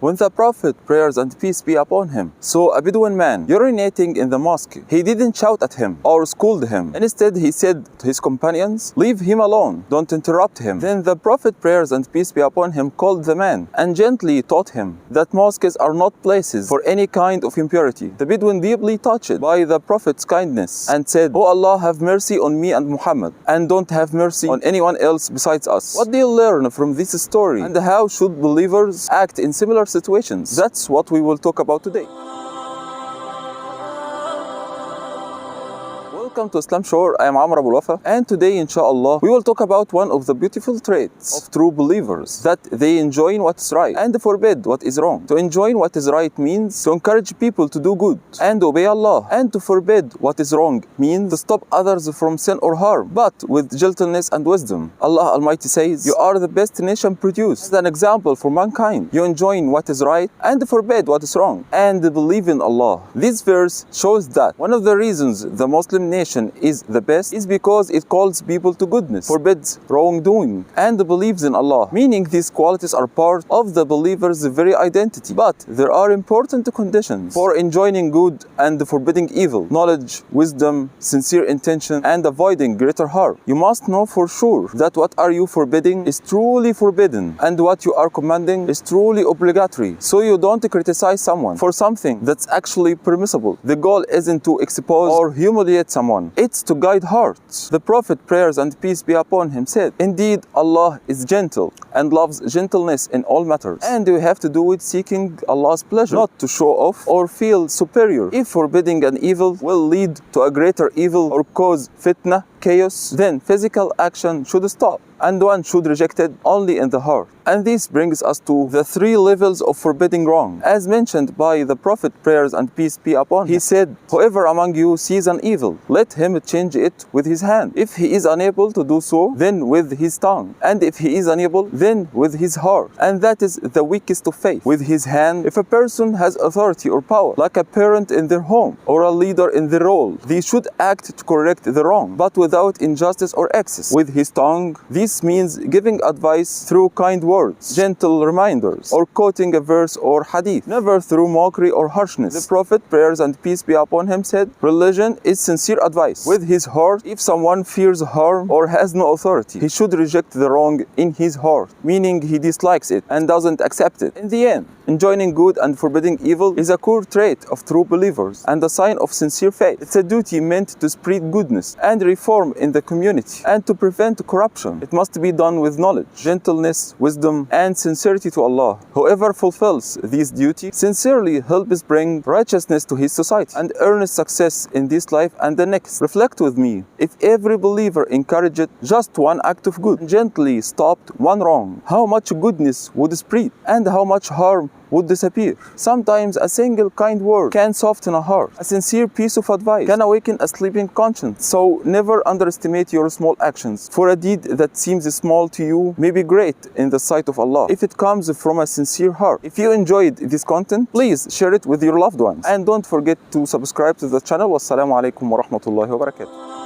When the Prophet, prayers and peace be upon him, saw a Bedouin man urinating in the mosque, he didn't shout at him or scold him. Instead, he said to his companions, "Leave him alone, don't interrupt him." Then the Prophet, prayers and peace be upon him, called the man and gently taught him that mosques are not places for any kind of impurity. The Bedouin, deeply touched by the Prophet's kindness, and said, "O Allah, have mercy on me and Muhammad, and don't have mercy on anyone else besides us." What do you learn from this story, and how should believers act in similar situations? That's what we will talk about today. Welcome to Islam Shore. I am Amr Abou Elwafa, and today, inshallah, we will talk about one of the beautiful traits of true believers, that they enjoin what is right and forbid what is wrong. To enjoin what is right means to encourage people to do good and obey Allah, and to forbid what is wrong means to stop others from sin or harm, but with gentleness and wisdom. Allah Almighty says, "You are the best nation produced as an example for mankind. You enjoin what is right and forbid what is wrong, and believe in Allah." This verse shows that one of the reasons the Muslim nation is the best is because it calls people to goodness, forbids wrongdoing, and believes in Allah, meaning these qualities are part of the believer's very identity. But there are important conditions for enjoining good and forbidding evil: knowledge, wisdom, sincere intention, and avoiding greater harm. You must know for sure that what are you forbidding is truly forbidden, and what you are commanding is truly obligatory, so you don't criticize someone for something that's actually permissible. The goal isn't to expose or humiliate someone, it's to guide hearts. The Prophet, prayers and peace be upon him, said, "Indeed, Allah is gentle and loves gentleness in all matters, and we have to do it seeking Allah's pleasure, not to show off or feel superior. If forbidding an evil will lead to a greater evil or cause fitna, chaos, then physical action should stop, and one should reject it only in the heart." And this brings us to the three levels of forbidding wrong, as mentioned by the Prophet, prayers and peace be upon him. He said, "Whoever among you sees an evil, let him change it with his hand. If he is unable to do so, then with his tongue. And if he is unable, then with his heart. And that is the weakest of faith. With his hand, if a person has authority or power, like a parent in their home or a leader in their role, they should act to correct the wrong, but without injustice or excess. With his tongue, this means giving advice through kind words, gentle reminders, or quoting a verse or hadith, never through mockery or harshness." The Prophet, prayers and peace be upon him, said, "Religion is sincere advice." With his heart, if someone fears harm or has no authority, he should reject the wrong in his heart, meaning he dislikes it and doesn't accept it. In the end, enjoining good and forbidding evil is a core trait of true believers and a sign of sincere faith. It's a duty meant to spread goodness and reform in the community and to prevent corruption. It must be done with knowledge, gentleness, wisdom, and sincerity to Allah. Whoever fulfills this duty sincerely helps bring righteousness to his society and earns success in this life and the next. Reflect with me, if every believer encouraged just one act of good and gently stopped one wrong, how much goodness would spread and how much harm would disappear. Sometimes a single kind word can soften a heart. A sincere piece of advice can awaken a sleeping conscience. So never underestimate your small actions, for a deed that seems small to you may be great in the sight of Allah if it comes from a sincere heart. If you enjoyed this content, please share it with your loved ones, and don't forget to subscribe to the channel. Wassalamu alaikum wa rahmatullahi wa barakatuh.